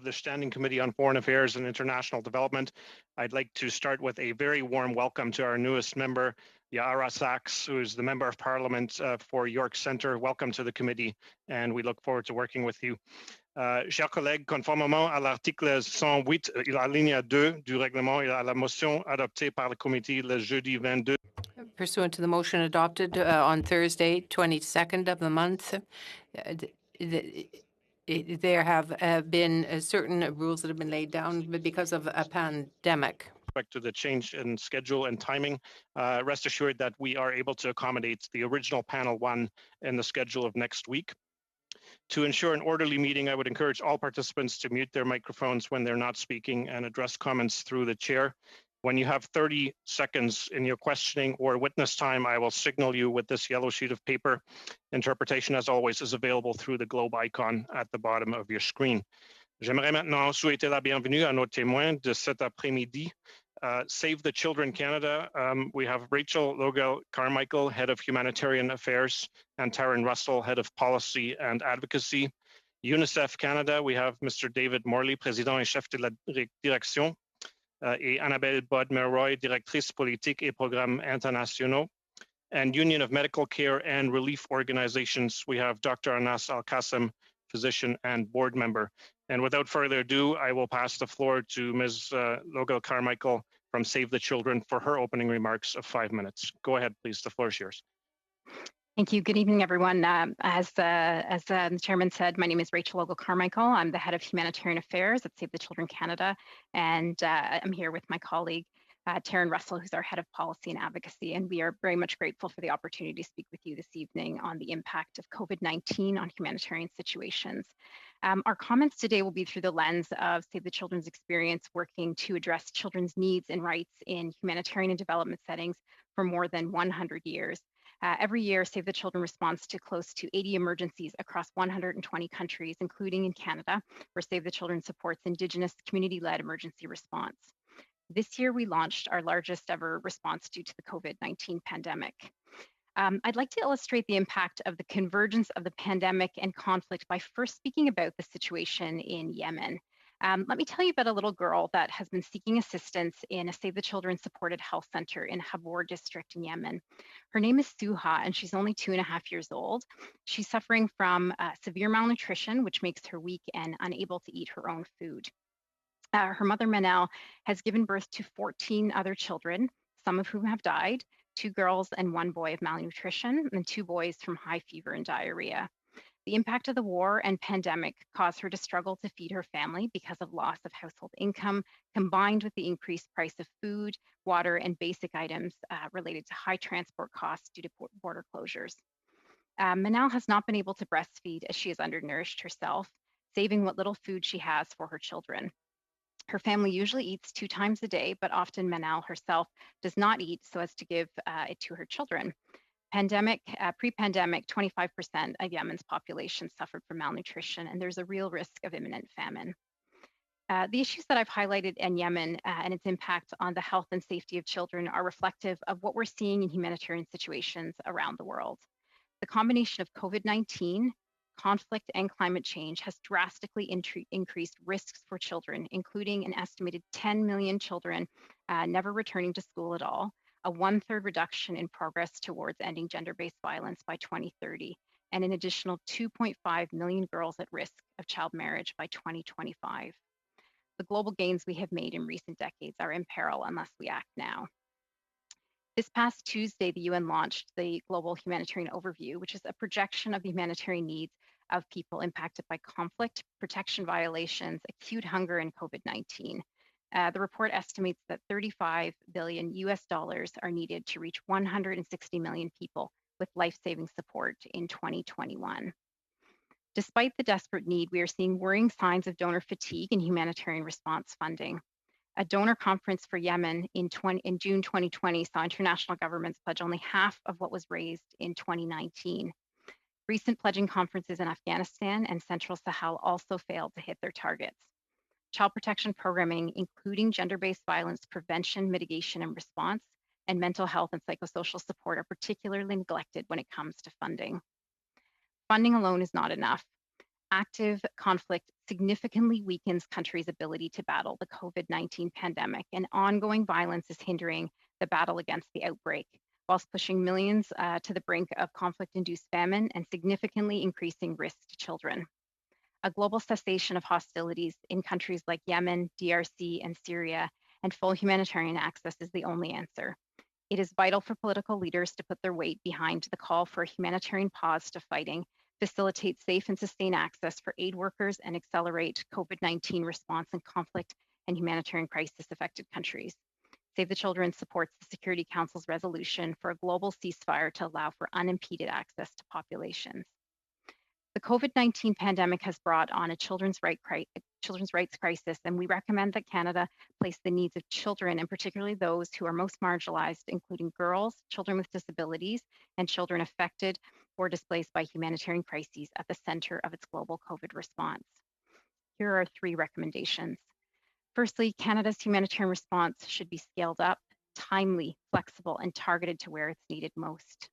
of the Standing Committee on Foreign Affairs and International Development. I'd like to start with a very warm welcome to our newest member, Yara Sachs, who is the Member of Parliament for York Centre. Welcome to the committee, and we look forward to working with you. Chers collègues, conformément à l'article 108, alinéa 2 du règlement et à la motion adoptée par le comité le jeudi 22. Pursuant to the motion adopted on Thursday, 22nd of the month, there have been certain rules that have been laid down because of a pandemic. Respect to the change in schedule and timing, rest assured that we are able to accommodate the original panel 1 in the schedule of next week. To ensure an orderly meeting, I would encourage all participants to mute their microphones when they're not speaking and address comments through the chair. When you have 30 seconds in your questioning or witness time, I will signal you with this yellow sheet of paper. Interpretation, as always, is available through the globe icon at the bottom of your screen. J'aimerais maintenant souhaiter la bienvenue à nos témoins de cet après-midi. Save the Children Canada, we have Rachel Logel Carmichael, Head of Humanitarian Affairs, and Taryn Russell, Head of Policy and Advocacy. UNICEF Canada, we have Mr. David Morley, Président et Chef de la Direction, et Annabelle Bod-Meroy, Directrice Politique et Programmes Internationaux. And Union of Medical Care and Relief Organizations, we have Dr. Anas Al-Qassem, Physician and Board Member. And without further ado, I will pass the floor to Ms. Logel Carmichael from Save the Children for her opening remarks of 5 minutes. Go ahead, please. The floor is yours. Thank you. Good evening, everyone. As the chairman said, my name is Rachel Logel Carmichael. I'm the head of humanitarian affairs at Save the Children Canada, and I'm here with my colleague, Taryn Russell, who's our head of policy and advocacy, and we are very much grateful for the opportunity to speak with you this evening on the impact of COVID-19 on humanitarian situations. Our comments today will be through the lens of Save the Children's experience working to address children's needs and rights in humanitarian and development settings for more than 100 years. Every year, Save the Children responds to close to 80 emergencies across 120 countries, including in Canada, where Save the Children supports Indigenous community-led emergency response. This year, we launched our largest ever response due to the COVID-19 pandemic. I'd like to illustrate the impact of the convergence of the pandemic and conflict by first speaking about the situation in Yemen. Let me tell you about a little girl that has been seeking assistance in a Save the Children supported health center in Habor district in Yemen. Her name is Suha, and she's only 2.5 years old. She's suffering from severe malnutrition, which makes her weak and unable to eat her own food. Her mother, Manal, has given birth to 14 other children, some of whom have died, 2 girls and 1 boy of malnutrition, and 2 boys from high fever and diarrhea. The impact of the war and pandemic caused her to struggle to feed her family because of loss of household income, combined with the increased price of food, water, and basic items related to high transport costs due to border closures. Manal has not been able to breastfeed as she is undernourished herself, saving what little food she has for her children. Her family usually eats 2 times a day, but often Manal herself does not eat so as to give it to her children. Pre-pandemic, 25% of Yemen's population suffered from malnutrition, and there's a real risk of imminent famine. The issues that I've highlighted in Yemen and its impact on the health and safety of children are reflective of what we're seeing in humanitarian situations around the world. The combination of COVID-19, conflict, and climate change has drastically increased risks for children, including an estimated 10 million children never returning to school at all, a 1/3 reduction in progress towards ending gender-based violence by 2030, and an additional 2.5 million girls at risk of child marriage by 2025. The global gains we have made in recent decades are in peril unless we act now. This past Tuesday, the UN launched the Global Humanitarian Overview, which is a projection of the humanitarian needs of people impacted by conflict, protection violations, acute hunger, and COVID-19. The report estimates that $35 billion are needed to reach 160 million people with life-saving support in 2021. Despite the desperate need, we are seeing worrying signs of donor fatigue in humanitarian response funding. A donor conference for Yemen in June 2020 saw international governments pledge only half of what was raised in 2019. Recent pledging conferences in Afghanistan and Central Sahel also failed to hit their targets. Child protection programming, including gender-based violence prevention, mitigation, and response, and mental health and psychosocial support are particularly neglected when it comes to funding. Funding alone is not enough. Active conflict significantly weakens countries' ability to battle the COVID-19 pandemic, and ongoing violence is hindering the battle against the outbreak, whilst pushing millions to the brink of conflict-induced famine and significantly increasing risk to children. A global cessation of hostilities in countries like Yemen, DRC, and Syria, and full humanitarian access is the only answer. It is vital for political leaders to put their weight behind the call for a humanitarian pause to fighting, facilitate safe and sustained access for aid workers, and accelerate COVID-19 response in conflict and humanitarian crisis affected countries. Save the Children supports the Security Council's resolution for a global ceasefire to allow for unimpeded access to populations. The COVID-19 pandemic has brought on a children's rights crisis, and we recommend that Canada place the needs of children, and particularly those who are most marginalized, including girls, children with disabilities, and children affected or displaced by humanitarian crises, at the center of its global COVID response. Here are 3 recommendations. Firstly, Canada's humanitarian response should be scaled up, timely, flexible, and targeted to where it's needed most.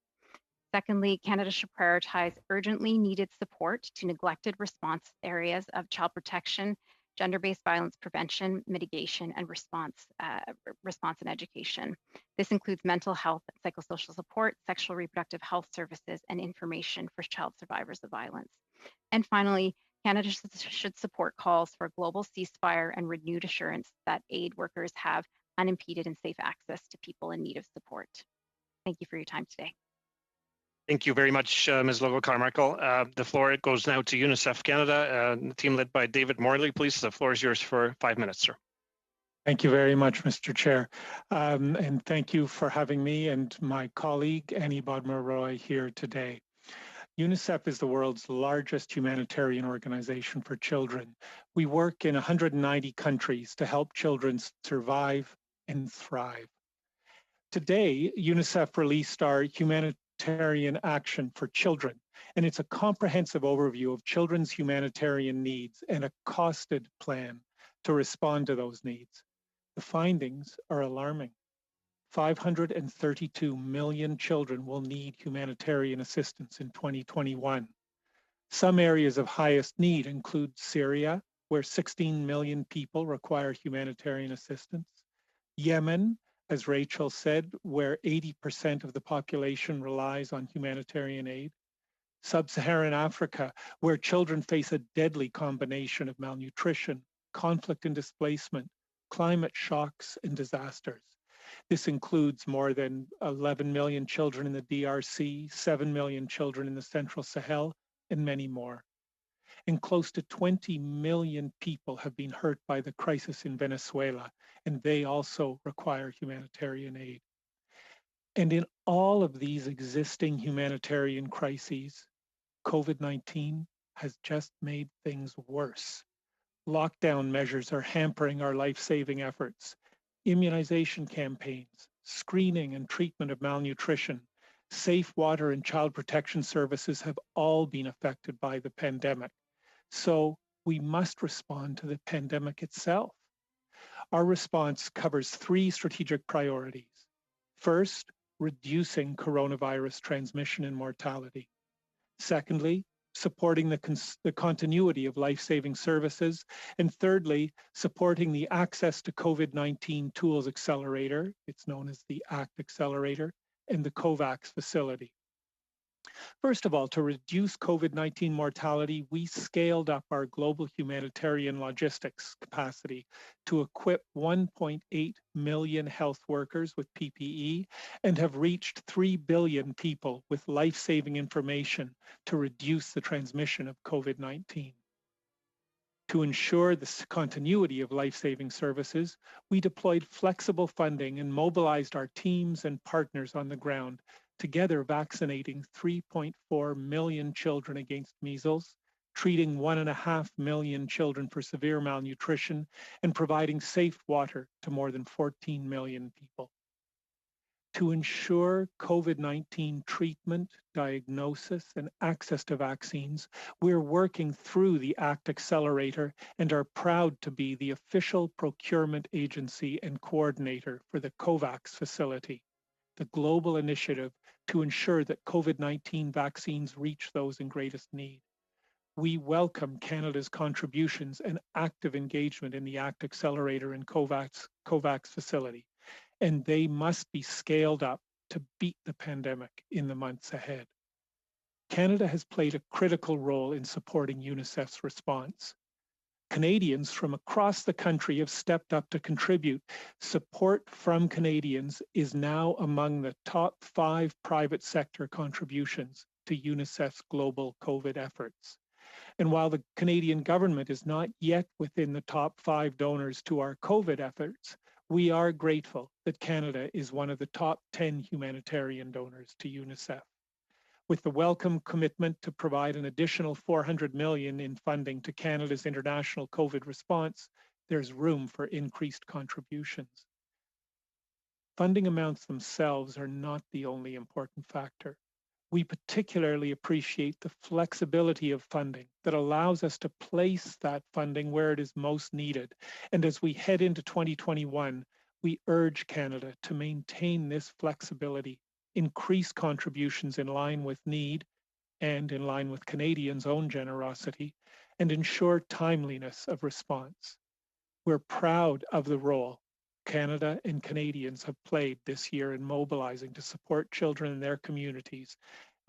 Secondly, Canada should prioritize urgently needed support to neglected response areas of child protection, gender-based violence prevention, mitigation, and response and education. This includes mental health, psychosocial support, sexual reproductive health services, and information for child survivors of violence. And finally, Canada should support calls for a global ceasefire and renewed assurance that aid workers have unimpeded and safe access to people in need of support. Thank you for your time today. Thank you very much, Ms. Logo-Carmichael. The floor goes now to UNICEF Canada, the team led by David Morley. Please, the floor is yours for 5 minutes, sir. Thank you very much, Mr. Chair. And thank you for having me and my colleague, Annie Bodmer-Roy, here today. UNICEF is the world's largest humanitarian organization for children. We work in 190 countries to help children survive and thrive. Today, UNICEF released our Humanitarian Action for Children, and it's a comprehensive overview of children's humanitarian needs and a costed plan to respond to those needs. The findings are alarming. 532 million children will need humanitarian assistance in 2021. Some areas of highest need include Syria, where 16 million people require humanitarian assistance, Yemen, as Rachel said, where 80% of the population relies on humanitarian aid, Sub-Saharan Africa, where children face a deadly combination of malnutrition, conflict and displacement, climate shocks, and disasters. This includes more than 11 million children in the DRC, 7 million children in the Central Sahel, and many more. And close to 20 million people have been hurt by the crisis in Venezuela, and they also require humanitarian aid. And in all of these existing humanitarian crises, COVID-19 has just made things worse. Lockdown measures are hampering our life-saving efforts. Immunization campaigns, screening and treatment of malnutrition, safe water and child protection services have all been affected by the pandemic. So we must respond to the pandemic itself. Our response covers 3 strategic priorities. First, reducing coronavirus transmission and mortality. Secondly, supporting the continuity of life-saving services. And thirdly, supporting the Access to COVID-19 Tools Accelerator, it's known as the ACT Accelerator, and the COVAX facility. First of all, to reduce COVID-19 mortality, we scaled up our global humanitarian logistics capacity to equip 1.8 million health workers with PPE and have reached 3 billion people with life-saving information to reduce the transmission of COVID-19. To ensure the continuity of life-saving services, we deployed flexible funding and mobilized our teams and partners on the ground, together vaccinating 3.4 million children against measles, treating 1.5 million children for severe malnutrition, and providing safe water to more than 14 million people. To ensure COVID-19 treatment, diagnosis, and access to vaccines, we're working through the ACT Accelerator and are proud to be the official procurement agency and coordinator for the COVAX facility, the global initiative to ensure that COVID-19 vaccines reach those in greatest need. We welcome Canada's contributions and active engagement in the ACT Accelerator and COVAX facility, and they must be scaled up to beat the pandemic in the months ahead. Canada has played a critical role in supporting UNICEF's response. Canadians from across the country have stepped up to contribute. Support from Canadians is now among the top 5 private sector contributions to UNICEF's global COVID efforts. And while the Canadian government is not yet within the top 5 donors to our COVID efforts, we are grateful that Canada is one of the top 10 humanitarian donors to UNICEF. With the welcome commitment to provide an additional $400 million in funding to Canada's international COVID response, there's room for increased contributions. Funding amounts themselves are not the only important factor. We particularly appreciate the flexibility of funding that allows us to place that funding where it is most needed. And as we head into 2021, we urge Canada to maintain this flexibility, increase contributions in line with need and in line with Canadians' own generosity, and ensure timeliness of response. We're proud of the role Canada and Canadians have played this year in mobilizing to support children in their communities,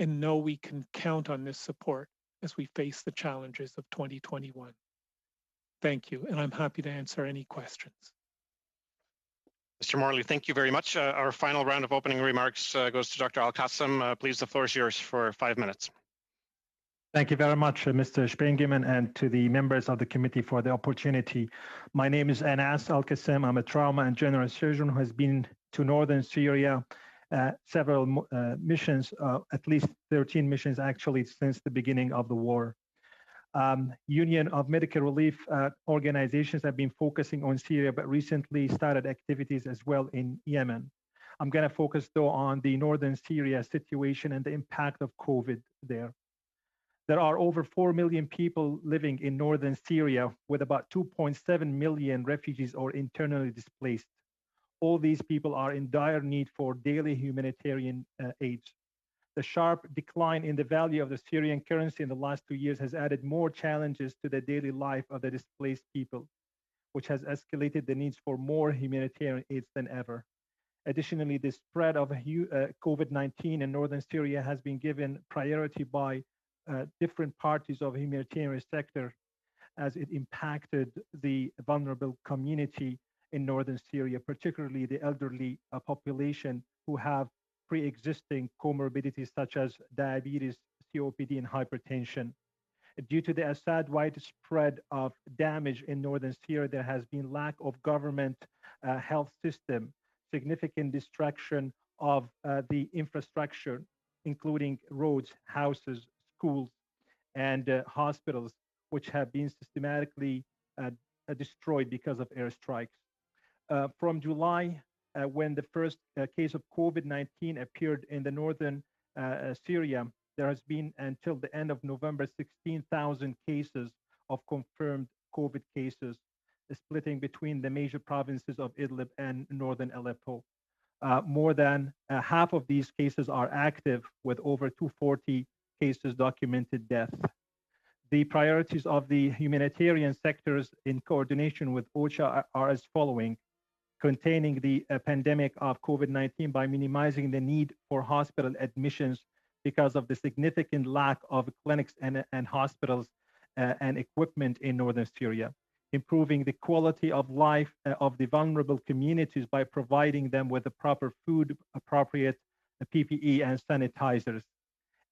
and know we can count on this support as we face the challenges of 2021. Thank you, and I'm happy to answer any questions. Mr. Morley, thank you very much. Our final round of opening remarks goes to Dr. Al-Qassem. Please, the floor is yours for 5 minutes. Thank you very much, Mr. Sprengemann, and to the members of the committee for the opportunity. My name is Anas Al-Qassem. I'm a trauma and general surgeon who has been to northern Syria, several missions, at least 13 missions actually, since the beginning of the war. Union of Medical Relief organizations have been focusing on Syria, but recently started activities as well in Yemen. I'm going to focus, though, on the northern Syria situation and the impact of COVID there. There are over 4 million people living in northern Syria, with about 2.7 million refugees or internally displaced. All these people are in dire need for daily humanitarian aid. The sharp decline in the value of the Syrian currency in the last 2 years has added more challenges to the daily life of the displaced people, which has escalated the needs for more humanitarian aid than ever. Additionally, the spread of COVID-19 in northern Syria has been given priority by different parties of the humanitarian sector, as it impacted the vulnerable community in northern Syria, particularly the elderly population who have pre-existing comorbidities such as diabetes, COPD, and hypertension. Due to the Assad widespread of damage in northern Syria, there has been lack of government health system, significant destruction of the infrastructure, including roads, houses, schools, and hospitals, which have been systematically destroyed because of airstrikes. From July, when the first case of COVID-19 appeared in the northern Syria, there has been until the end of November 16,000 cases of confirmed COVID cases, splitting between the major provinces of Idlib and northern Aleppo. More than half of these cases are active, with over 240 cases documented death. The priorities of the humanitarian sectors in coordination with OCHA are as following: containing the pandemic of COVID-19 by minimizing the need for hospital admissions because of the significant lack of clinics and hospitals and equipment in northern Syria, improving the quality of life of the vulnerable communities by providing them with the proper food, appropriate PPE, and sanitizers.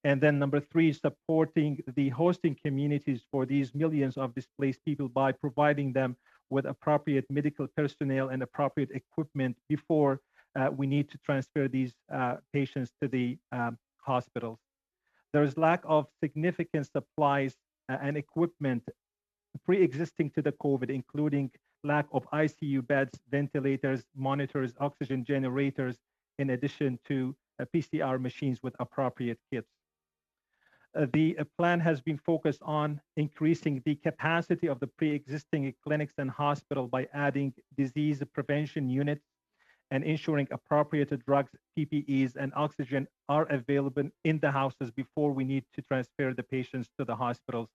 And then number 3, supporting the hosting communities for these millions of displaced people by providing them with appropriate medical personnel and appropriate equipment before we need to transfer these patients to the hospitals. There is lack of significant supplies and equipment pre-existing to the COVID, including lack of ICU beds, ventilators, monitors, oxygen generators, in addition to PCR machines with appropriate kits. The plan has been focused on increasing the capacity of the pre-existing clinics and hospital by adding disease prevention units and ensuring appropriate drugs, PPEs, and oxygen are available in the houses before we need to transfer the patients to the hospitals.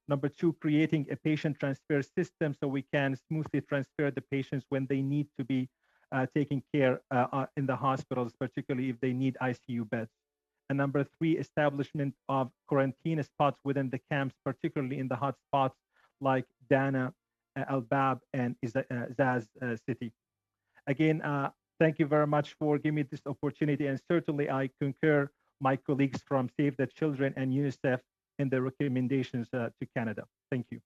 Number two, creating a patient transfer system so we can smoothly transfer the patients when they need to be taken care in the hospitals, particularly if they need ICU beds. And number three, establishment of quarantine spots within the camps, particularly in the hot spots like Dana, Al Bab, and Zaz City. Again, thank you very much for giving me this opportunity, and certainly I concur my colleagues from Save the Children and UNICEF in the recommendations to Canada. Thank you.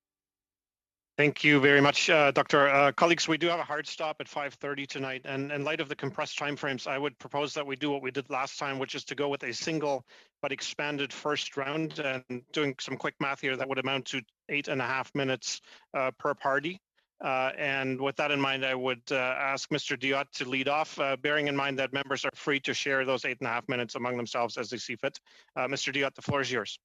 Thank you very much, Doctor. Colleagues, we do have a hard stop at 5:30 tonight, and in light of the compressed timeframes, I would propose that we do what we did last time, which is to go with a single but expanded first round. And doing some quick math here, that would amount to 8.5 minutes per party. And with that in mind, I would ask Mr. Diot to lead off, bearing in mind that members are free to share those 8.5 minutes among themselves as they see fit. Mr. Diot, the floor is yours.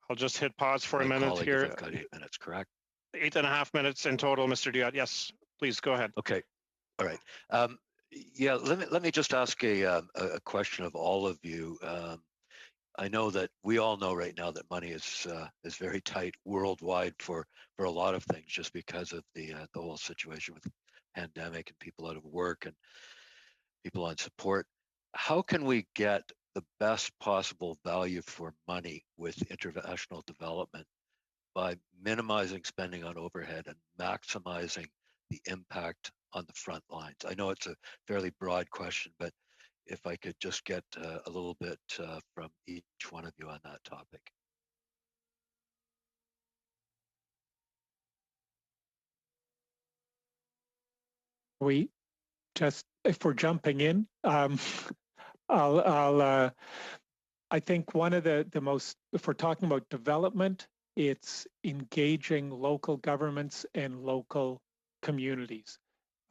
I'll just hit pause for a minute here. I've got 8 minutes, correct? 8.5 minutes in total, Mr. Diot. Yes, please go ahead. Okay, all right. Yeah, let me just ask a question of all of you. I know that we all know right now that money is very tight worldwide for a lot of things, just because of the whole situation with the pandemic and people out of work and people on support. How can we get the best possible value for money with international development by minimizing spending on overhead and maximizing the impact on the front lines? I know it's a fairly broad question, but if I could just get a little bit from each one of you on that topic. We just, if we're jumping in, I think one of the most, if we're talking about development, it's engaging local governments and local communities.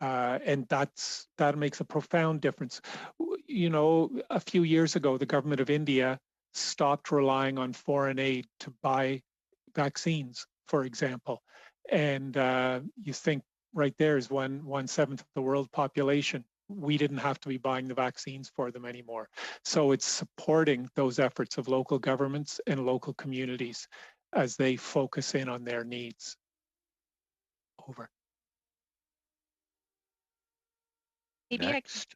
And that makes a profound difference. You know, a few years ago, the government of India stopped relying on foreign aid to buy vaccines, for example. And you think right there is 1/7 of the world population. We didn't have to be buying the vaccines for them anymore. So it's supporting those efforts of local governments and local communities as they focus in on their needs. Over. Maybe Next.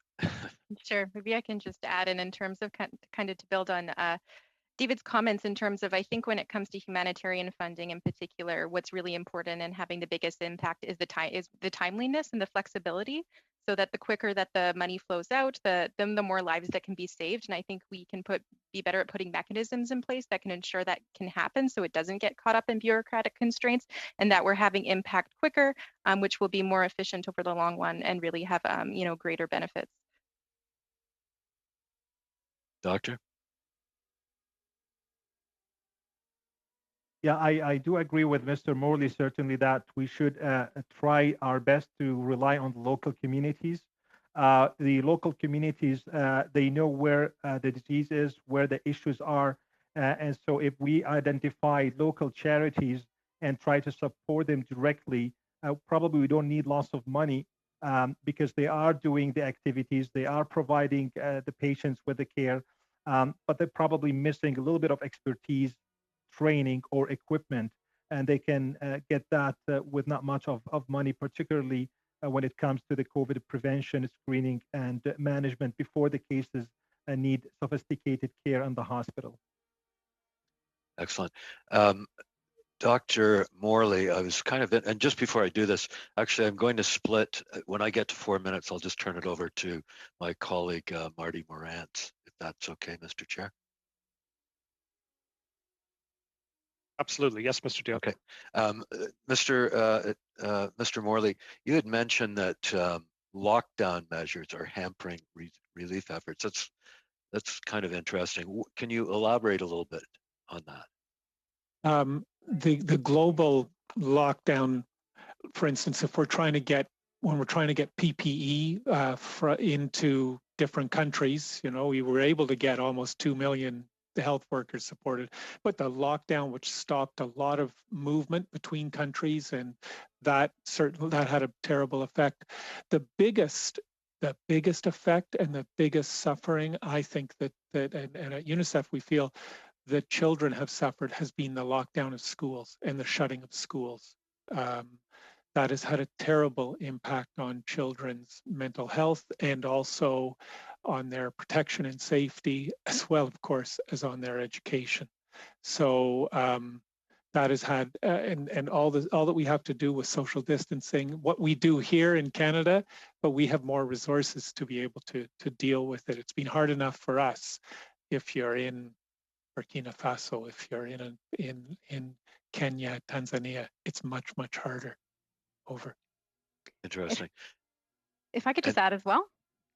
Sure. Maybe I can just add in terms of kind of to build on David's comments in terms of, I think when it comes to humanitarian funding in particular, what's really important and having the biggest impact is the timeliness and the flexibility, so that the quicker that the money flows out, the more lives that can be saved. And I think we can be better at putting mechanisms in place that can ensure that can happen, so it doesn't get caught up in bureaucratic constraints, and that we're having impact quicker, which will be more efficient over the long run and really have greater benefits. Doctor? Yeah, I do agree with Mr. Morley, certainly, that we should try our best to rely on the local communities. The local communities, they know where the disease is, where the issues are. And so if we identify local charities and try to support them directly, probably we don't need lots of money because they are doing the activities, they are providing the patients with the care, but they're probably missing a little bit of expertise, training, or equipment, and they can get that with not much of money, particularly when it comes to the COVID prevention, screening, and management before the cases need sophisticated care in the hospital. Excellent. Dr. Morley, I was kind of, and just before I do this, actually, I'm going to split. When I get to 4 minutes, I'll just turn it over to my colleague, Marty Morantz, if that's okay, Mr. Chair. Absolutely. Yes, Mr. Diot. Okay. Mr. Morley, you had mentioned that lockdown measures are hampering relief efforts. That's kind of interesting. Can you elaborate a little bit on that? The global lockdown, for instance, if we're trying to get PPE into different countries, we were able to get almost 2 million the health workers supported. But the lockdown, which stopped a lot of movement between countries, and that had a terrible effect. The biggest effect and the biggest suffering, I think that and at UNICEF we feel that children have suffered has been the lockdown of schools and the shutting of schools. That has had a terrible impact on children's mental health and also on their protection and safety, as well, of course, as on their education. So that has had, and all that we have to do with social distancing, what we do here in Canada, but we have more resources to be able to deal with it. It's been hard enough for us if you're in Burkina Faso, if you're in Kenya, Tanzania, it's much harder. Over. Interesting. If I could just add as well.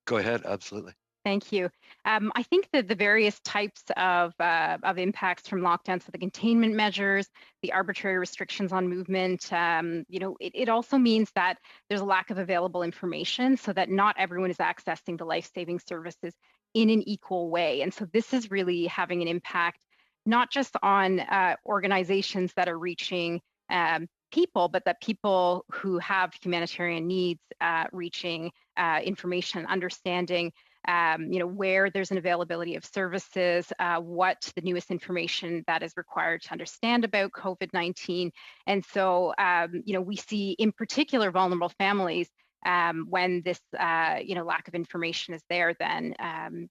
Go ahead, absolutely. Thank you. I think that the various types of impacts from lockdowns, so the containment measures, the arbitrary restrictions on movement, it also means that there's a lack of available information, so that not everyone is accessing the life-saving services in an equal way. And so this is really having an impact, not just on organizations that are reaching people, but that people who have humanitarian needs reaching information, understanding, where there's an availability of services, what the newest information that is required to understand about COVID-19. And so, we see in particular vulnerable families when this, lack of information is there, then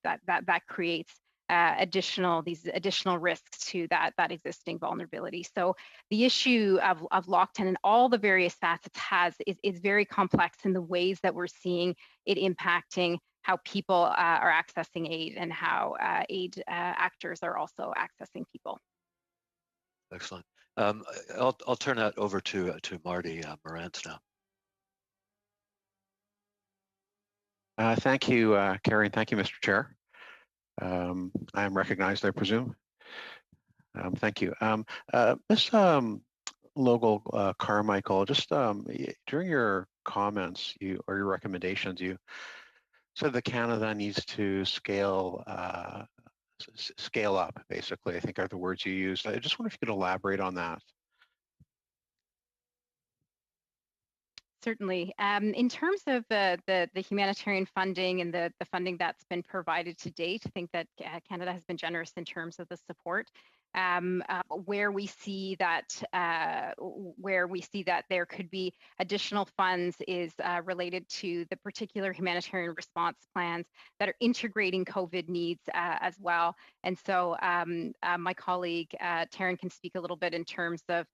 that creates these additional risks to that existing vulnerability. So the issue of lockdown and all the various facets is very complex in the ways that we're seeing it impacting how people are accessing aid and how aid actors are also accessing people. Excellent. I'll turn that over to Marty Morantz now. Thank you, Carrie, and thank you, Mr. Chair. I am recognized, I presume. Thank you. Ms. Logal Carmichael, just during your comments or your recommendations, you said that Canada needs to scale up, basically, I think are the words you used. I just wonder if you could elaborate on that. Certainly. In terms of the humanitarian funding and the funding that's been provided to date, I think that Canada has been generous in terms of the support. Where we see that there could be additional funds is related to the particular humanitarian response plans that are integrating COVID needs as well. And so my colleague Taryn can speak a little bit in terms of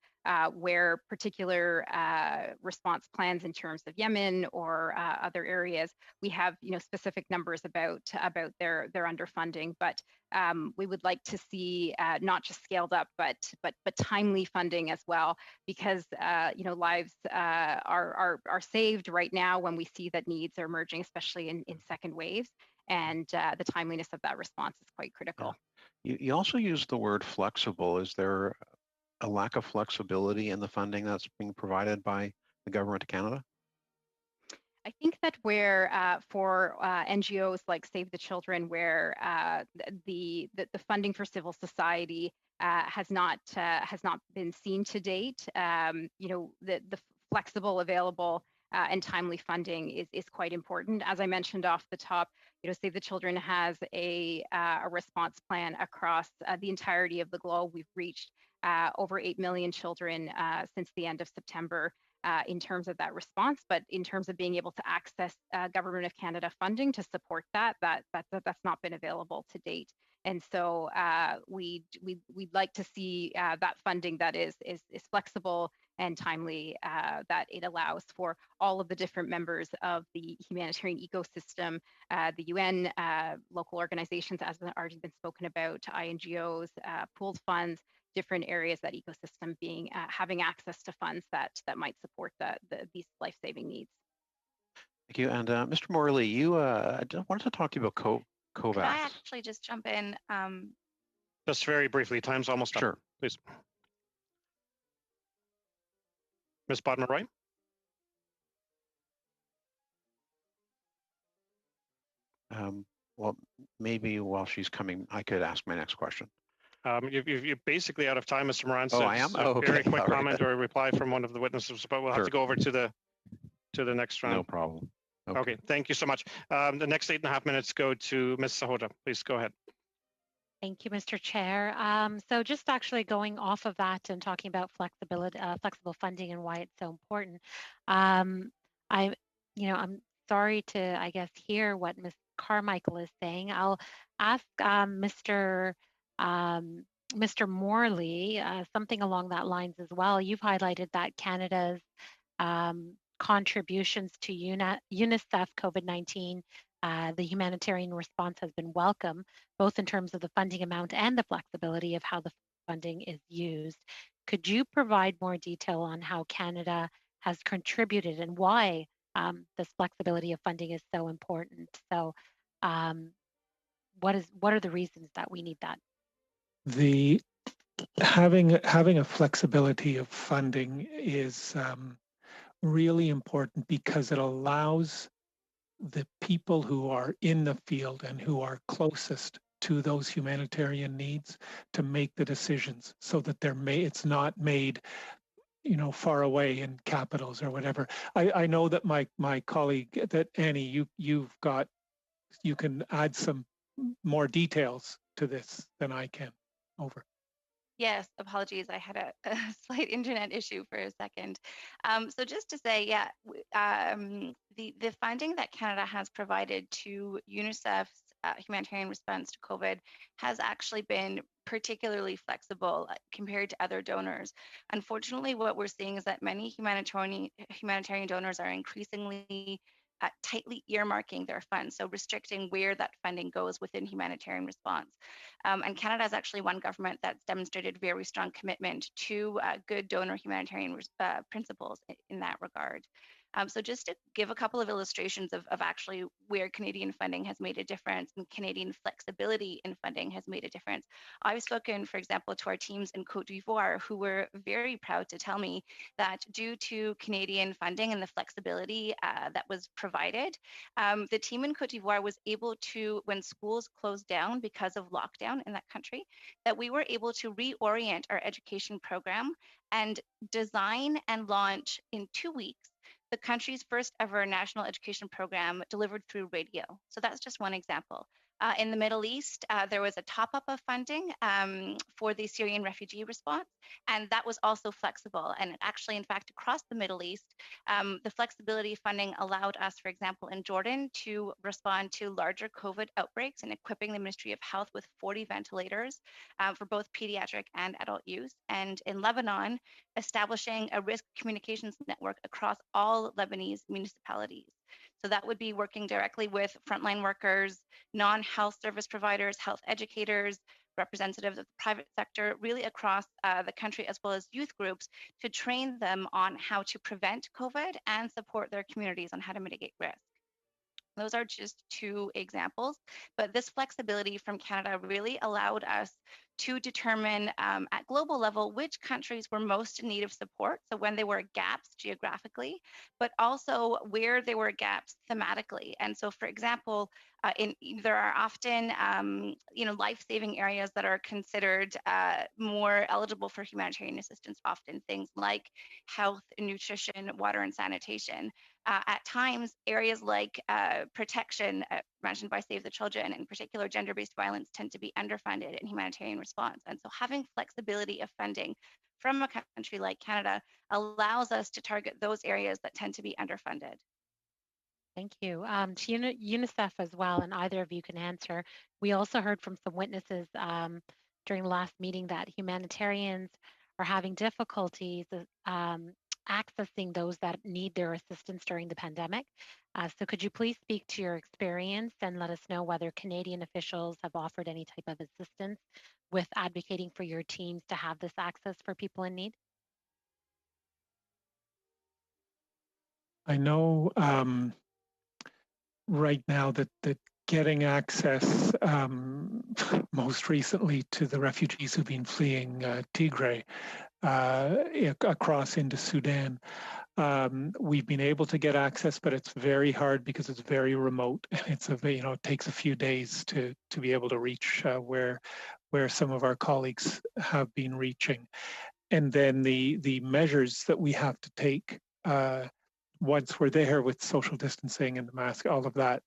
where particular response plans in terms of Yemen or other areas, we have specific numbers about their underfunding, but we would like to see not just scaled up, but timely funding as well, because lives are saved right now when we see that needs are emerging, especially in second waves, and the timeliness of that response is quite critical. You also used the word flexible. Is there a lack of flexibility in the funding that's being provided by the Government of Canada? I think that where for NGOs like Save the Children, where the funding for civil society has not been seen to date, the flexible, available, and timely funding is quite important. As I mentioned off the top, Save the Children has a response plan across the entirety of the globe. We've reached over 8 million children since the end of September in terms of that response, but in terms of being able to access Government of Canada funding to support that's not been available to date. And so we'd like to see that funding that is flexible and timely, that it allows for all of the different members of the humanitarian ecosystem, the UN, local organizations, as has already been spoken about, INGOs, pooled funds, different areas, that ecosystem being having access to funds that might support these life-saving needs. Thank you. And Mr. Morley, you I wanted to talk to you about COVAX. Could I actually just jump in? Just very briefly, time's almost up. Sure. Please. Ms. Bodmer-Roy? Well, maybe while she's coming, I could ask my next question. You're basically out of time, Mr. Moran. Oh, So I am? just Oh, a very okay. quick All right comment then. or a reply from one of the witnesses, but we'll have Sure. to go over to the next round. No problem. Okay, thank you so much. The next 8.5 minutes go to Ms. Sahota. Please go ahead. Thank you, Mr. Chair. So just actually going off of that and talking about flexibility, flexible funding and why it's so important. I'm sorry to, I guess, hear what Ms. Carmichael is saying. I'll ask Mr. Morley something along that lines as well. You've highlighted that Canada's contributions to UNICEF COVID-19, the humanitarian response has been welcome, both in terms of the funding amount and the flexibility of how the funding is used. Could you provide more detail on how Canada has contributed and why this flexibility of funding is so important? So what are the reasons that we need that? Having a flexibility of funding is really important because it allows the people who are in the field and who are closest to those humanitarian needs to make the decisions so that it's not made far away in capitals or whatever. I know that my colleague, that Annie, you can add some more details to this than I can. Over. Yes, apologies. I had a slight internet issue for a second. So just to say, yeah, the funding that Canada has provided to UNICEF's humanitarian response to COVID has actually been particularly flexible compared to other donors. Unfortunately, what we're seeing is that many humanitarian donors are increasingly tightly earmarking their funds, so restricting where that funding goes within humanitarian response. And Canada is actually one government that's demonstrated very strong commitment to good donor humanitarian principles in that regard. So just to give a couple of illustrations of actually where Canadian funding has made a difference and Canadian flexibility in funding has made a difference. I've spoken, for example, to our teams in Côte d'Ivoire who were very proud to tell me that due to Canadian funding and the flexibility that was provided, the team in Côte d'Ivoire was able to, when schools closed down because of lockdown in that country, that we were able to reorient our education program and design and launch in 2 weeks the country's first ever national education program delivered through radio. So that's just one example. In the Middle East, there was a top-up of funding for the Syrian refugee response, and that was also flexible. And actually, in fact, across the Middle East, the flexibility funding allowed us, for example, in Jordan, to respond to larger COVID outbreaks and equipping the Ministry of Health with 40 ventilators for both pediatric and adult use. And in Lebanon, establishing a risk communications network across all Lebanese municipalities. So that would be working directly with frontline workers, non-health service providers, health educators, representatives of the private sector, really across the country, as well as youth groups, to train them on how to prevent COVID and support their communities on how to mitigate risk. Those are just two examples, but this flexibility from Canada really allowed us to determine at global level which countries were most in need of support. So when there were gaps geographically, but also where there were gaps thematically. And so, for example, there are often life-saving areas that are considered more eligible for humanitarian assistance. Often things like health, nutrition, water, and sanitation. At times, areas like protection, mentioned by Save the Children, in particular gender-based violence, tend to be underfunded in humanitarian response. And so having flexibility of funding from a country like Canada allows us to target those areas that tend to be underfunded. Thank you. To UNICEF as well, and either of you can answer. We also heard from some witnesses during the last meeting that humanitarians are having difficulties accessing those that need their assistance during the pandemic. So could you please speak to your experience and let us know whether Canadian officials have offered any type of assistance with advocating for your teams to have this access for people in need? I know right now that getting access most recently to the refugees who've been fleeing Tigray across into Sudan We've been able to get access, but it's very hard because it's very remote. It's it takes a few days to be able to reach where some of our colleagues have been reaching. And then the measures that we have to take once we're there with social distancing and the mask, all of that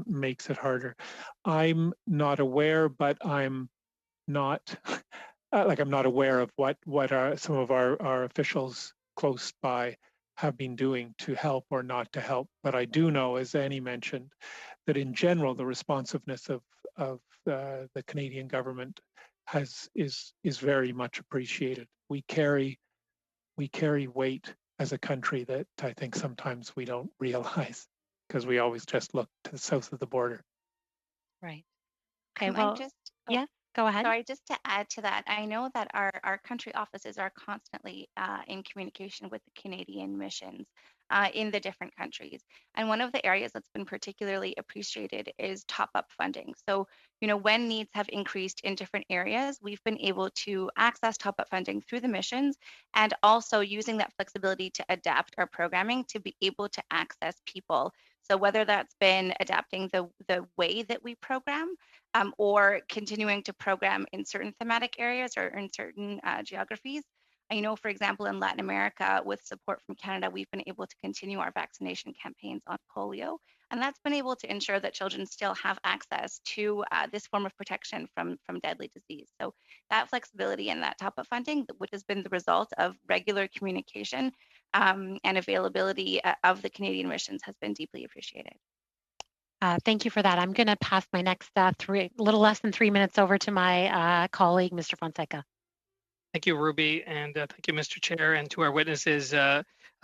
makes it harder. I'm not aware, but I'm not I'm not aware of what some of our officials close by have been doing to help or not to help. But I do know, as Annie mentioned, that in general the responsiveness of the Canadian government is very much appreciated. We carry weight as a country that I think sometimes we don't realize because we always just look to the south of the border. Right. Okay. I Well, just, yeah, go ahead. sorry, just to add to that, I know that our country offices are constantly in communication with the Canadian missions in the different countries. And one of the areas that's been particularly appreciated is top-up funding. So, when needs have increased in different areas, we've been able to access top-up funding through the missions and also using that flexibility to adapt our programming to be able to access people. So whether that's been adapting the way that we program, or continuing to program in certain thematic areas or in certain geographies. I know, for example, in Latin America, with support from Canada, we've been able to continue our vaccination campaigns on polio. And that's been able to ensure that children still have access to this form of protection from deadly disease. So that flexibility and that top-up funding, which has been the result of regular communication and availability of the Canadian missions, has been deeply appreciated. Thank you for that. I'm going to pass my next little less than 3 minutes over to my colleague, Mr. Fonseca. Thank you, Ruby, and thank you, Mr. Chair, and to our witnesses.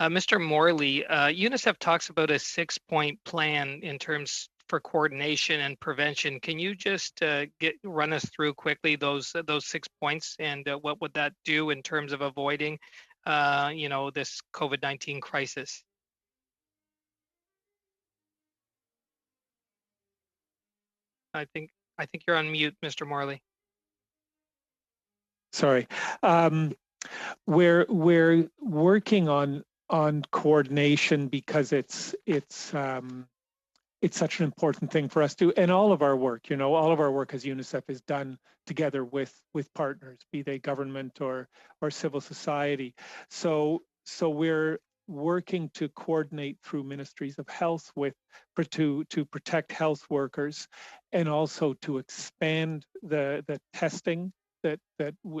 Mr. Morley, UNICEF talks about a 6-point plan in terms for coordination and prevention. Can you just run us through quickly those 6 points and what would that do in terms of avoiding, this COVID-19 crisis? I think you're on mute, Mr. Morley. Sorry. We're working on coordination because it's such an important thing for us to, and all of our work, all of our work as UNICEF is done together with partners, be they government or civil society. So we're working to coordinate through ministries of health to protect health workers, and also to expand the testing that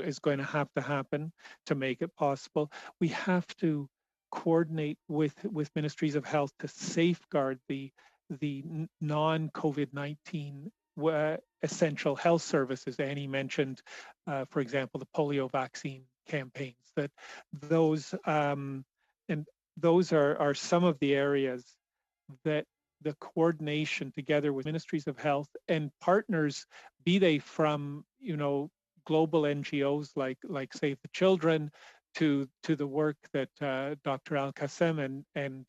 is going to have to happen to make it possible. We have to coordinate with ministries of health to safeguard the non-COVID-19 essential health services. Annie mentioned, for example, the polio vaccine campaigns. Those are some of the areas that the coordination together with ministries of health and partners, be they from global NGOs like Save the Children, to the work that Dr. Al-Qassem and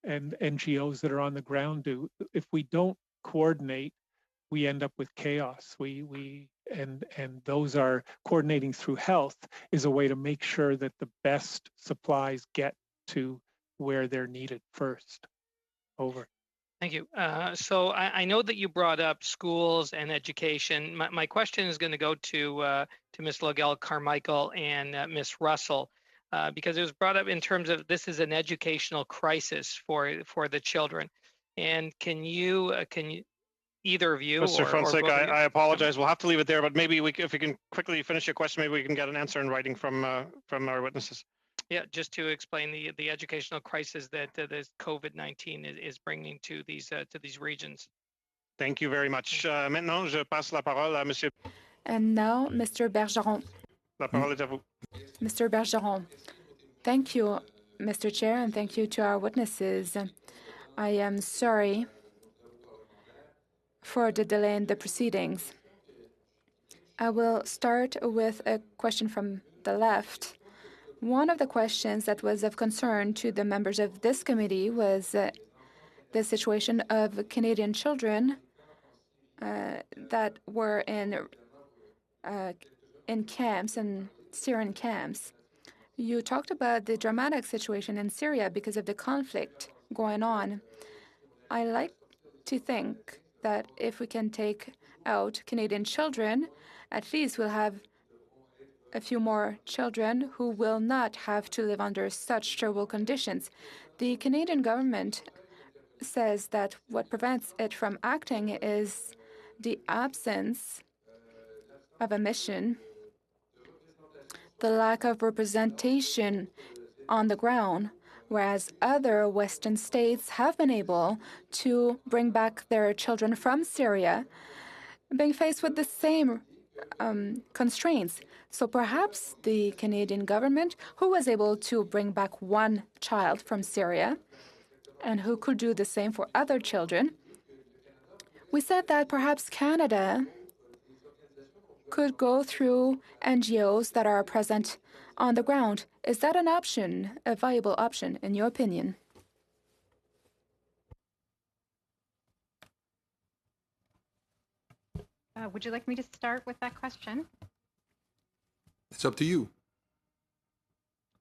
NGOs that are on the ground do. If we don't coordinate, we end up with chaos. And those are coordinating through health is a way to make sure that the best supplies get to where they're needed first. Over. Thank you. So I know that you brought up schools and education. My question is going to go to Ms. Logel-Carmichael and Ms. Russell, because it was brought up in terms of this is an educational crisis for the children. And can you either of you, Mr. Fonseca, or I apologize. We'll have to leave it there, but maybe if we can quickly finish your question, maybe we can get an answer in writing from our witnesses. Yeah, just to explain the educational crisis that this COVID-19 is bringing to these regions. Thank you very much. Maintenant, je passe la parole à Monsieur. And now, Mr. Bergeron. La parole est à vous. Mr. Bergeron. Thank you, Mr. Chair, and thank you to our witnesses. I am sorry for the delay in the proceedings. I will start with a question from the left. One of the questions that was of concern to the members of this committee was the situation of Canadian children that were in camps and Syrian camps. You talked about the dramatic situation in Syria because of the conflict going on. I like to think that if we can take out Canadian children, at least we'll have a few more children who will not have to live under such terrible conditions. The Canadian government says that what prevents it from acting is the absence of a mission, the lack of representation on the ground, whereas other Western states have been able to bring back their children from Syria, being faced with the same constraints. So perhaps the Canadian government, who was able to bring back one child from Syria and who could do the same for other children, we said that perhaps Canada could go through NGOs that are present on the ground. Is that an option, a viable option, in your opinion? Would you like me to start with that question? It's up to you.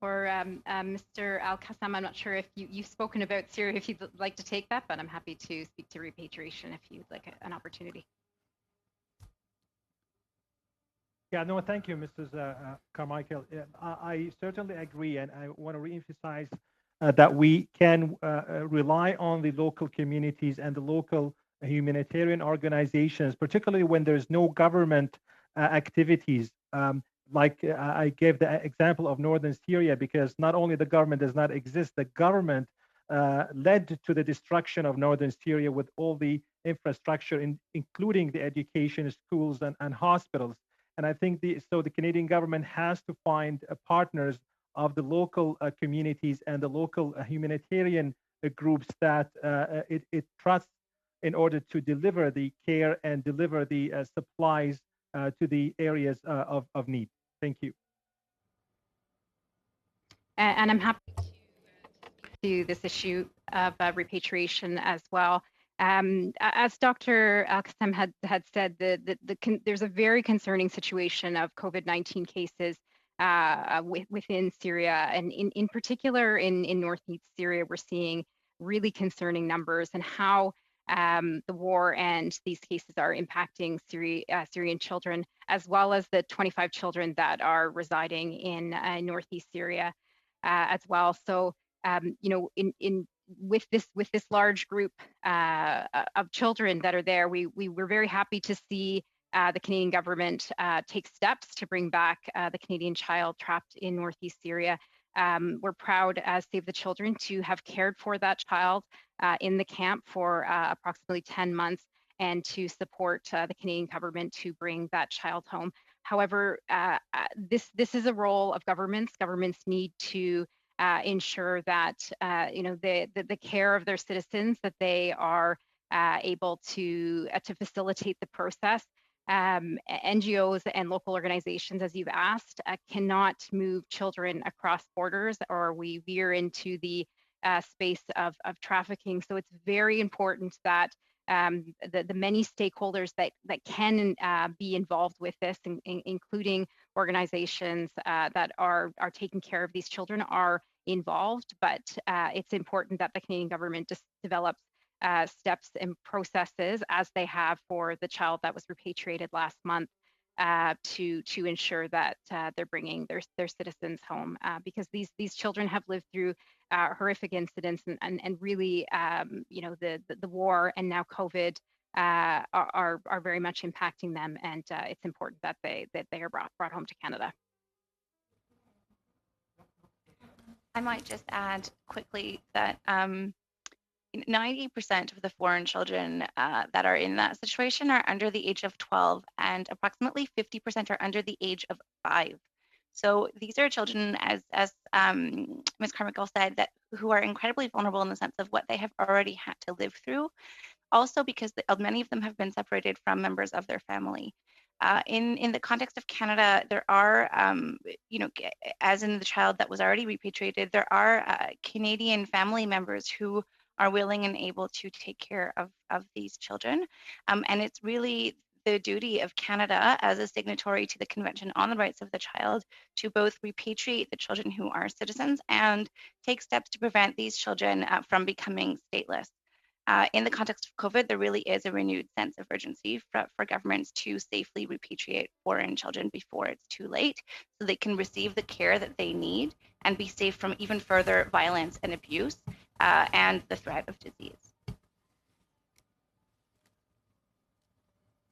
Or Mr. Al-Qassam, I'm not sure if you've spoken about Syria, if you'd like to take that, but I'm happy to speak to repatriation if you'd like an opportunity. Yeah, no, thank you, Mrs. Carmichael. I certainly agree, and I want to reemphasize that we can rely on the local communities and the local humanitarian organizations, particularly when there's no government activities. Like I gave the example of northern Syria, because not only the government does not exist, the government led to the destruction of northern Syria with all the infrastructure, including the education, schools, and hospitals. And I think the Canadian government has to find partners of the local communities and the local humanitarian groups that it trusts in order to deliver the care and deliver the supplies to the areas of need. Thank you. And I'm happy to this issue of repatriation as well. As Dr. Al-Qassam had said, there's a very concerning situation of COVID-19 cases within Syria, and in particular in northeast Syria, we're seeing really concerning numbers, and how the war and these cases are impacting Syrian children, as well as the 25 children that are residing in northeast Syria as well. So, you know, with this large group of children that are there, we were very happy to see the Canadian government take steps to bring back the Canadian child trapped in northeast Syria. We're proud as Save the Children to have cared for that child in the camp for approximately 10 months, and to support the Canadian government to bring that child home. However, this is a role of governments. Governments need to ensure that you know, the care of their citizens, that they are able to facilitate the process. NGOs and local organizations, as you've asked, cannot move children across borders, or we veer into the space of trafficking. So it's very important that the many stakeholders that can be involved with this, including organizations that are taking care of these children, are involved. But it's important that the Canadian government just develops steps and processes, as they have for the child that was repatriated last month, to ensure that they're bringing their citizens home, because these children have lived through horrific incidents, and really, you know, the war and now COVID are very much impacting them, and it's important that they are brought home to Canada. I might just add quickly that 90% of the foreign children that are in that situation are under the age of 12, and approximately 50% are under the age of 5. So these are children, as Ms. Carmichael said, that who are incredibly vulnerable in the sense of what they have already had to live through. Also, because many of them have been separated from members of their family. In the context of Canada, there are, you know, as in the child that was already repatriated, there are Canadian family members who are willing and able to take care of these children. And it's really the duty of Canada as a signatory to the Convention on the Rights of the Child to both repatriate the children who are citizens and take steps to prevent these children from becoming stateless. In the context of COVID, there really is a renewed sense of urgency for governments to safely repatriate foreign children before it's too late, so they can receive the care that they need and be safe from even further violence and abuse and the threat of disease.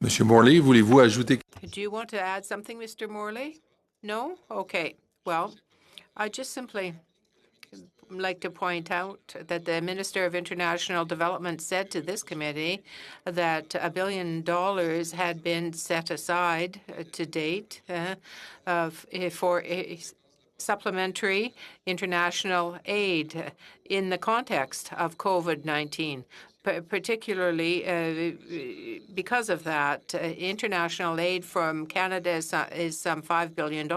Monsieur Morley, voulez-vous ajouter? Do you want to add something, Mr. Morley? No? Okay. Well, I just simply like to point out that the Minister of International Development said to this committee that $1 billion had been set aside to date for supplementary international aid in the context of COVID-19. Particularly because of that, international aid from Canada is some $5 billion.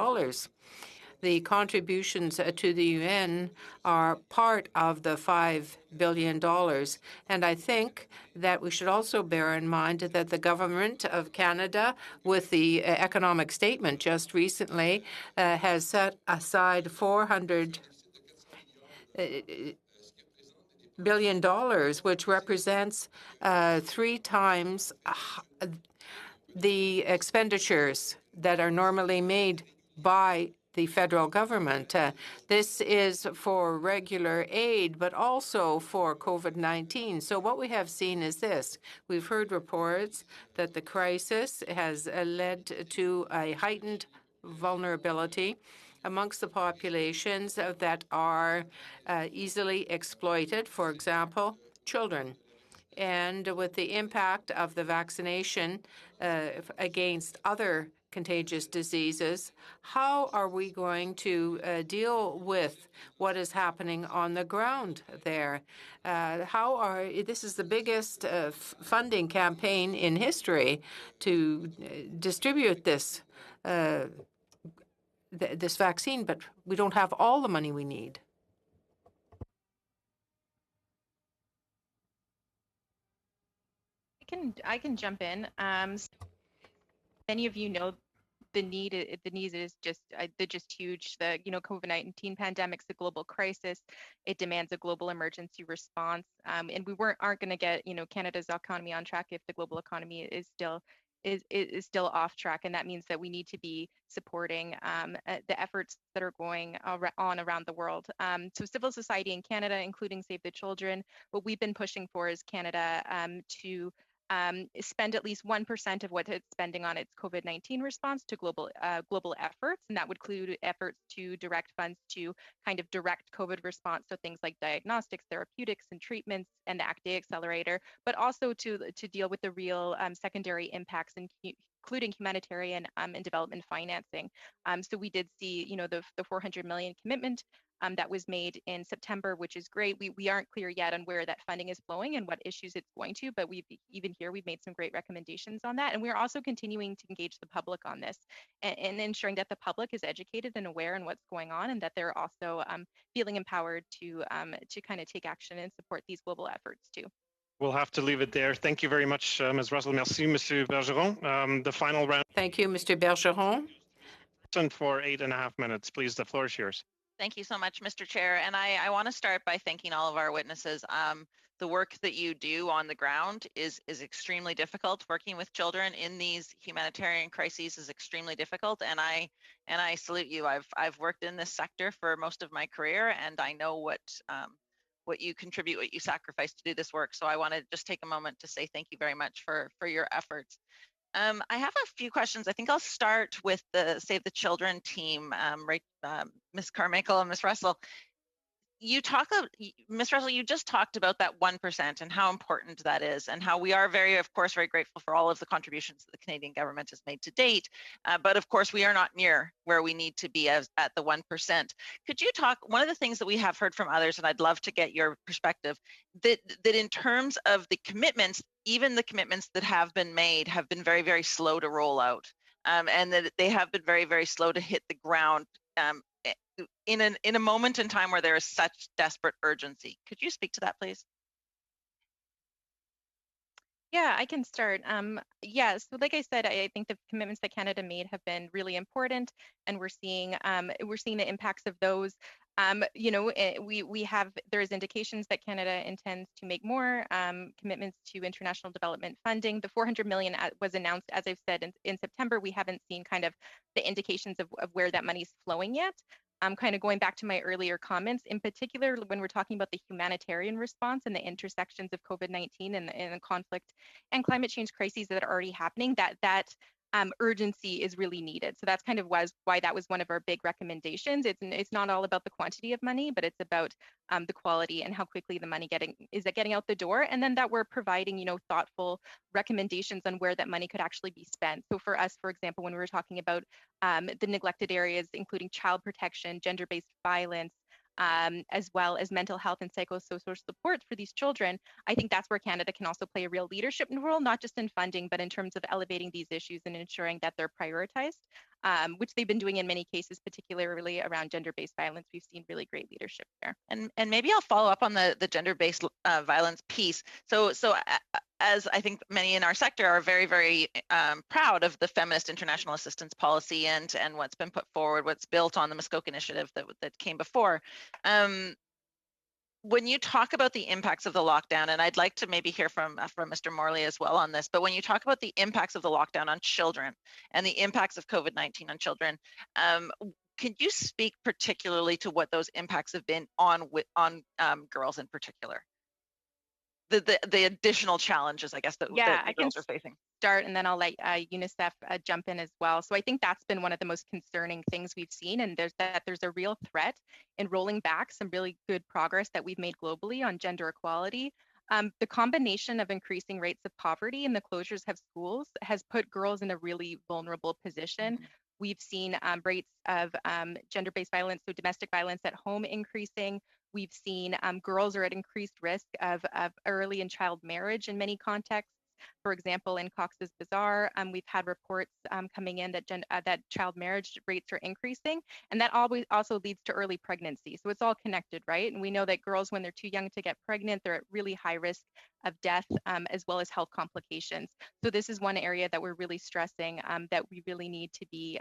The contributions to the UN are part of the $5 billion. And I think that we should also bear in mind that the government of Canada, with the economic statement just recently, has set aside $400 billion, which represents 3 times the expenditures that are normally made by the federal government. This is for regular aid, but also for COVID-19. So what we have seen is this. We've heard reports that the crisis has led to a heightened vulnerability amongst the populations that are easily exploited, for example, children. And with the impact of the vaccination against other contagious diseases, how are we going to deal with what is happening on the ground there? This is the biggest funding campaign in history to distribute this this vaccine, but we don't have all the money we need. I can jump in. Many of you know the need is just huge. The COVID-19 pandemic's a global crisis. It demands a global emergency response, and we aren't going to get Canada's economy on track if the global economy is still off track, and that means that we need to be supporting the efforts that are going on around the world. So civil society in Canada, including Save the Children, what we've been pushing for is Canada to spend at least 1% of what it's spending on its COVID-19 response to global efforts, and that would include efforts to direct funds to kind of direct COVID response, so things like diagnostics, therapeutics, and treatments, and the ACT-A accelerator, but also to deal with the real secondary impacts, including humanitarian and development financing. So we did see, the $400 million commitment that was made in September, which is great. We aren't clear yet on where that funding is flowing and what issues it's going to, but we've made some great recommendations on that. And we're also continuing to engage the public on this and ensuring that the public is educated and aware on what's going on, and that they're also feeling empowered to kind of take action and support these global efforts too. We'll have to leave it there. Thank you very much, Ms. Russell. Merci, Monsieur Bergeron. The final round. Thank you, Mr. Bergeron. For 8.5 minutes, please. The floor is yours. Thank you so much, Mr. Chair. And I want to start by thanking all of our witnesses. The work that you do on the ground is extremely difficult. Working with children in these humanitarian crises is extremely difficult, and I salute you. I've worked in this sector for most of my career, and I know what you contribute, what you sacrifice to do this work. So I want to just take a moment to say thank you very much for your efforts. I have a few questions. I think I'll start with the Save the Children team, Ms. Carmichael and Ms. Russell. Ms. Russell, you just talked about that 1% and how important that is, and how we are of course, very grateful for all of the contributions that the Canadian government has made to date. But of course, we are not near where we need to be at the 1%. Could you talk, one of the things that we have heard from others, and I'd love to get your perspective, that in terms of the commitments, even the commitments that have been made have been very, very slow to roll out, and that they have been very, very slow to hit the ground in a moment in time where there is such desperate urgency. Could you speak to that, please? Yeah, I can start. Yeah, so like I said, I think the commitments that Canada made have been really important, and we're seeing the impacts of those. There's indications that Canada intends to make more commitments to international development funding. The 400 million was announced, as I've said, in September. We haven't seen kind of the indications of where that money's flowing yet. Kind of going back to my earlier comments, in particular, when we're talking about the humanitarian response and the intersections of COVID-19 and the conflict and climate change crises that are already happening, that urgency is really needed. So that's kind of why that was one of our big recommendations. It's not all about the quantity of money, but it's about the quality and how quickly the money is getting out the door, and then that we're providing, thoughtful recommendations on where that money could actually be spent. So for us, for example, when we were talking about the neglected areas, including child protection, gender-based violence, as well as mental health and psychosocial support for these children, I think that's where Canada can also play a real leadership role, not just in funding, but in terms of elevating these issues and ensuring that they're prioritized, which they've been doing in many cases, particularly around gender-based violence. We've seen really great leadership there. And maybe I'll follow up on the gender-based violence piece. So as I think many in our sector are very, very proud of the Feminist International Assistance Policy and what's been put forward, what's built on the Muskoka Initiative that came before. When you talk about the impacts of the lockdown, and I'd like to maybe hear from Mr. Morley as well on this, but when you talk about the impacts of the lockdown on children and the impacts of COVID-19 on children, can you speak particularly to what those impacts have been on girls in particular? The additional challenges, I guess, that girls are facing. Start, and then I'll let UNICEF jump in as well. So I think that's been one of the most concerning things we've seen, and there's a real threat in rolling back some really good progress that we've made globally on gender equality. The combination of increasing rates of poverty and the closures of schools has put girls in a really vulnerable position. Mm-hmm. We've seen rates of gender-based violence, so domestic violence at home, increasing. We've seen girls are at increased risk of early and child marriage in many contexts. For example, in Cox's Bazar, we've had reports coming in that child marriage rates are increasing, and that always also leads to early pregnancy. So it's all connected, right? And we know that girls, when they're too young to get pregnant, they're at really high risk of death, as well as health complications. So this is one area that we're really stressing that we really need to be,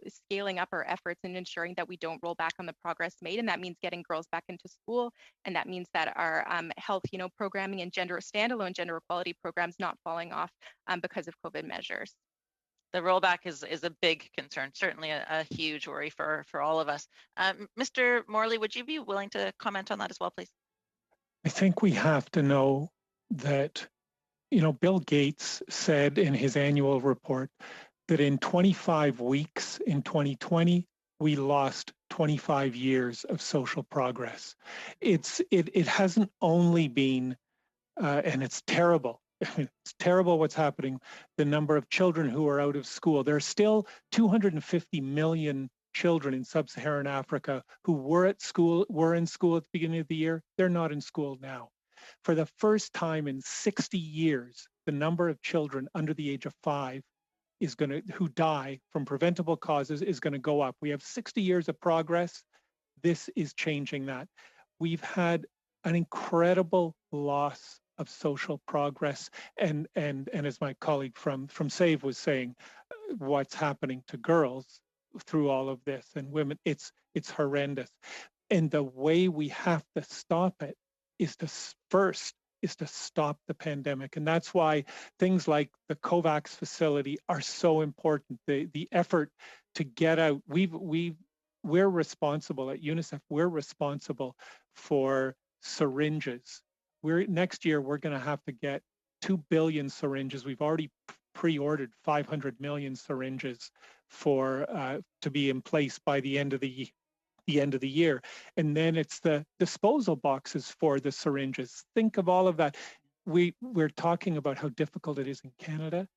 scaling up our efforts and ensuring that we don't roll back on the progress made. And that means getting girls back into school, and that means that our health, programming and standalone gender equality programs not falling off because of COVID measures. The rollback is a big concern, certainly a huge worry for all of us. Mr. Morley, would you be willing to comment on that as well, please? I think we have to know that, Bill Gates said in his annual report that in 25 weeks in 2020, we lost 25 years of social progress. It hasn't only been, and it's terrible. It's terrible what's happening. The number of children who are out of school. There are still 250 million children in sub-Saharan Africa who were in school at the beginning of the year. They're not in school now. For the first time in 60 years, the number of children under the age of 5 who die from preventable causes is going to go up. We have 60 years of progress. This is changing that. We've had an incredible loss of social progress, and as my colleague from SAVE was saying, what's happening to girls through all of this and women, it's horrendous. And the way we have to stop it is to stop the pandemic. And that's why things like the COVAX facility are so important. The effort to get out, we're responsible at UNICEF, we're responsible for syringes. Next year, we're going to have to get 2 billion syringes. We've already pre-ordered 500 million syringes to be in place by the end of the year. And then it's the disposal boxes for the syringes. Think of all of that. We're talking about how difficult it is in Canada.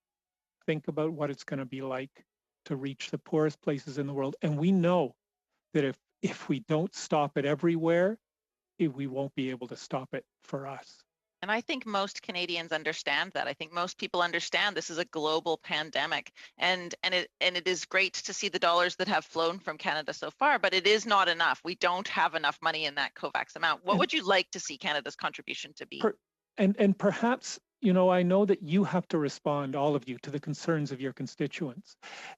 Think about what it's going to be like to reach the poorest places in the world. And we know that if we don't stop it everywhere, we won't be able to stop it for us. And I think most Canadians understand that. I think most people understand this is a global pandemic, and it is great to see the dollars that have flown from Canada so far, but it is not enough. We don't have enough money in that COVAX amount. What would you like to see Canada's contribution to be? And perhaps you know, I know that you have to respond, all of you, to the concerns of your constituents.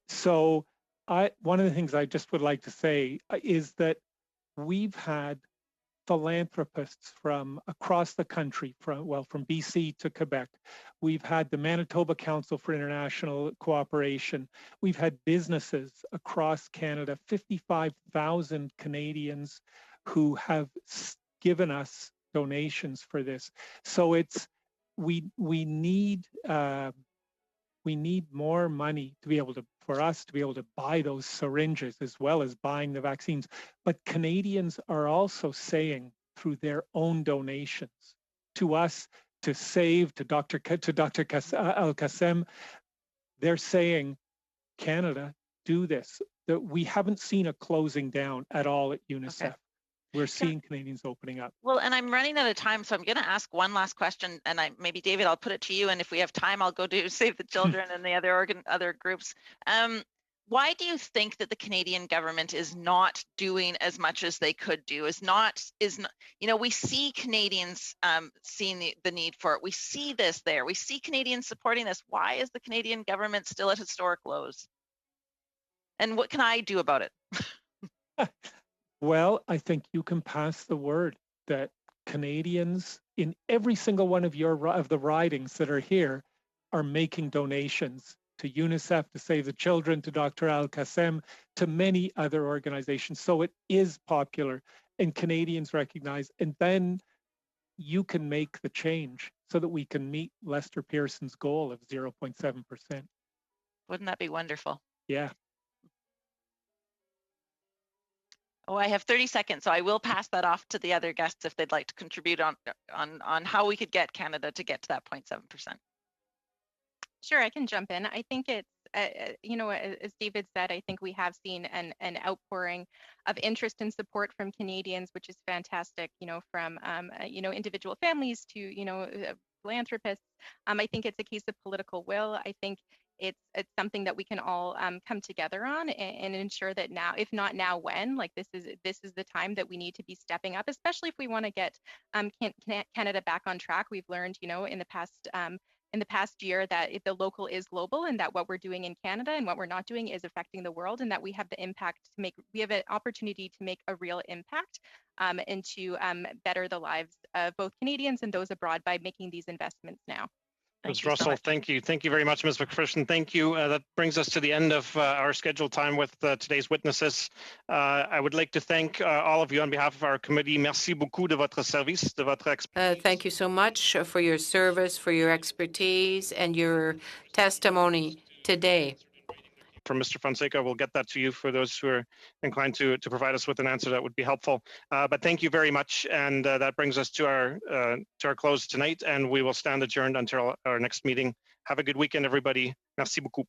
So one of the things I just would like to say is that we've had philanthropists from across the country, from BC to Quebec. We've had the Manitoba Council for International Cooperation. We've had businesses across Canada, 55,000 Canadians who have given us donations for this. So it's we need more money to be able to, for us to be able to buy those syringes as well as buying the vaccines. But Canadians are also saying through their own donations to us, to SAVE, to Dr. Al-Qassem, they're saying, Canada, do this. That we haven't seen a closing down at all at UNICEF. Okay. We're seeing Canadians opening up. Well, and I'm running out of time, so I'm going to ask one last question, and maybe David, I'll put it to you, and if we have time, I'll go to Save the Children and the other groups. Why do you think that the Canadian government is not doing as much as they could do? You know, we see Canadians seeing the need for it. We see this there. We see Canadians supporting this. Why is the Canadian government still at historic lows? And what can I do about it? Well, I think you can pass the word that Canadians in every single one of the ridings that are here are making donations to UNICEF, to Save the Children, to Dr. Al-Qassem, to many other organizations. So it is popular and Canadians recognize, and then you can make the change so that we can meet Lester Pearson's goal of 0.7%. Wouldn't that be wonderful? Yeah. Oh, I have 30 seconds, so I will pass that off to the other guests if they'd like to contribute on how we could get Canada to get to that 0.7%. Sure, I can jump in. I think it's, you know, as David said, I think we have seen an outpouring of interest and support from Canadians, which is fantastic, you know, from, you know, individual families to, you know, philanthropists. I think it's a case of political will. I think it's something that we can all come together on and ensure that now, if not now, when, like this is the time that we need to be stepping up, especially if we want to get Canada back on track. We've learned, you know, in the past year that the local is global, and that what we're doing in Canada and what we're not doing is affecting the world, and that we have the impact to make, we have an opportunity to make a real impact and to better the lives of both Canadians and those abroad by making these investments now. Ms. Russell, thank you. Thank you very much, Ms. McPherson. Thank you. That brings us to the end of our scheduled time with today's witnesses. I would like to thank all of you on behalf of our committee. Merci beaucoup de votre service, de votre thank you so much for your service, for your expertise, and your testimony today. From Mr. Fonseca, we'll get that to you for those who are inclined to provide us with an answer that would be helpful. But thank you very much, and that brings us to our close tonight, and we will stand adjourned until our next meeting. Have a good weekend, everybody. Merci beaucoup.